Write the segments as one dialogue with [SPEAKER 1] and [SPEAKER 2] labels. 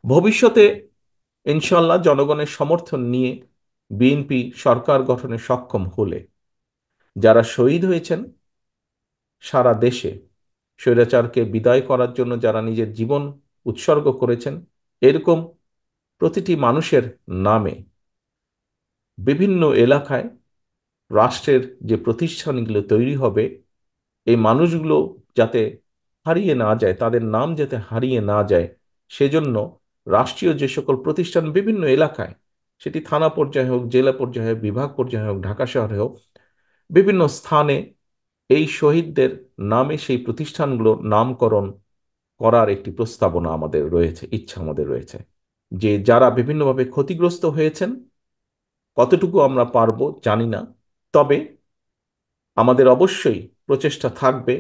[SPEAKER 1] ভবিষ্যতে ইনশাল্লাহ জনগণের সমর্থন নিয়ে বিএনপি সরকার গঠনে সক্ষম হলে যারা শহীদ হয়েছেন সারা দেশে, স্বৈরাচারকে বিদায় করার জন্য যারা নিজের জীবন উৎসর্গ করেছেন, এরকম প্রতিটি মানুষের নামে বিভিন্ন এলাকায় রাষ্ট্রের যে প্রতিষ্ঠানগুলো তৈরি হবে, এই মানুষগুলো যাতে হারিয়ে না যায়, তাদের নাম যাতে হারিয়ে না যায়, সেজন্য রাষ্ট্রীয় যে সকল প্রতিষ্ঠান বিভিন্ন এলাকায়, সেটি থানা পর্যায়ে হোক, জেলা পর্যায়ে হোক, বিভাগ পর্যায়ে হোক, ঢাকা শহরে হোক, বিভিন্ন স্থানে এই শহীদদের নামে সেই প্রতিষ্ঠানগুলো নামকরণ করার একটি প্রস্তাবনা আমাদের রয়েছে, ইচ্ছা আমাদের রয়েছে। যে যারা বিভিন্নভাবে ক্ষতিগ্রস্ত হয়েছেন, কতটুকু আমরা পারবো জানি না, তবে আমাদের অবশ্যই প্রচেষ্টা থাকবে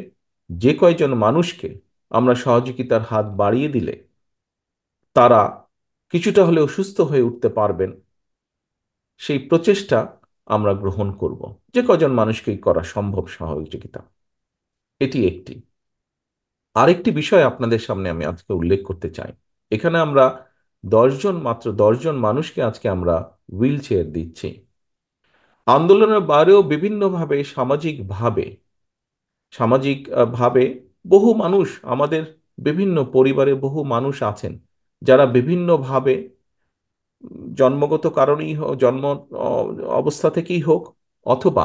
[SPEAKER 1] যে কয়জন মানুষকে আমরা সহযোগিতার হাত বাড়িয়ে দিলে তারা কিছুটা হলেও সুস্থ হয়ে উঠতে পারবেন, সেই প্রচেষ্টা আমরা গ্রহণ করব। যে কজন মানুষকেই করা সম্ভব সহযোগিতা, এটি একটি। আরেকটি বিষয় আপনাদের সামনে আমি আজকে উল্লেখ করতে চাই। এখানে আমরা মাত্র 10 জন মানুষকে আজকে আমরা হুইল চেয়ার দিচ্ছি। আন্দোলনের বাইরেও বিভিন্নভাবে সামাজিক ভাবে বহু মানুষ, আমাদের বিভিন্ন পরিবারে বহু মানুষ আছেন যারা বিভিন্নভাবে জন্মগত কারণেই হোক, জন্ম অবস্থা থেকেই হোক, অথবা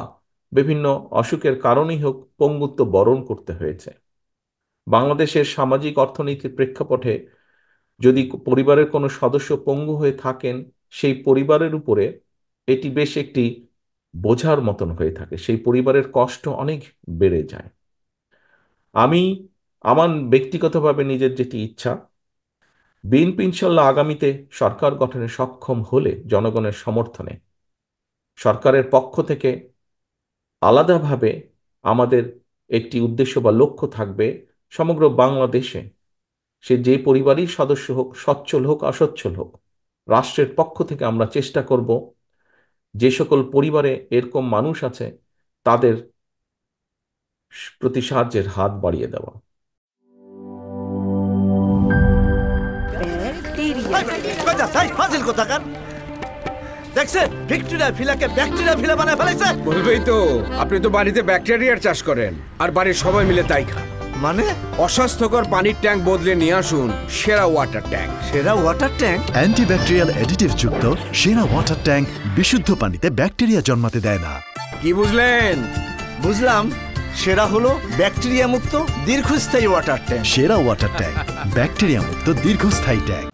[SPEAKER 1] বিভিন্ন অসুখের কারণেই হোক, পঙ্গুত্ব বরণ করতে হয়েছে। বাংলাদেশের সামাজিক অর্থনীতির প্রেক্ষাপটে যদি পরিবারের কোনো সদস্য পঙ্গু হয়ে থাকেন, সেই পরিবারের উপরে এটি বেশ একটি বোঝার মতন হয়ে থাকে, সেই পরিবারের কষ্ট অনেক বেড়ে যায়। আমি আমার ব্যক্তিগতভাবে নিজের যেটি ইচ্ছা, বিএনপি ইনশাল্লাহ আগামীতে সরকার গঠনে সক্ষম হলে জনগণের সমর্থনে সরকারের পক্ষ থেকে আলাদাভাবে আমাদের একটি উদ্দেশ্য বা লক্ষ্য থাকবে, সমগ্র বাংলাদেশে সে যে পরিবারই সদস্য হোক, সচ্ছল হোক অসচ্ছল হোক, রাষ্ট্রের পক্ষ থেকে আমরা চেষ্টা করব যে সকল পরিবারে এরকম মানুষ আছে তাদের প্রতি সাহায্যের হাত বাড়িয়ে দেওয়া।
[SPEAKER 2] দেখছেন ভিক্টোরিয়া ভিলাকে ব্যাকটেরিয়া ভিলা বানায় ফেলেছে।
[SPEAKER 3] বলবেই তো, আপনি তো বাড়িতে ব্যাকটেরিয়ার চাষ করেন আর বাড়ির সবাই মিলে তাই খান।
[SPEAKER 2] মানে
[SPEAKER 3] অস্বাস্থ্যকর পানির ট্যাঙ্ক বদলে নিয়ে আসুন সেরা ওয়াটার ট্যাঙ্ক।
[SPEAKER 2] সেরা ওয়াটার ট্যাঙ্ক
[SPEAKER 4] অ্যান্টিব্যাকটেরিয়াল অ্যাডিটিভ যুক্ত সেরা ওয়াটার ট্যাঙ্ক বিশুদ্ধ পানিতে ব্যাকটেরিয়া জন্মাতে দেয় না।
[SPEAKER 3] কি বুঝলেন?
[SPEAKER 2] বুঝলাম, সেরা হলো ব্যাকটেরিয়া মুক্ত দীর্ঘস্থায়ী ওয়াটার ট্যাঙ্ক।
[SPEAKER 4] সেরা ওয়াটার ট্যাঙ্ক ব্যাকটেরিয়া মুক্ত দীর্ঘস্থায়ী ট্যাঙ্ক।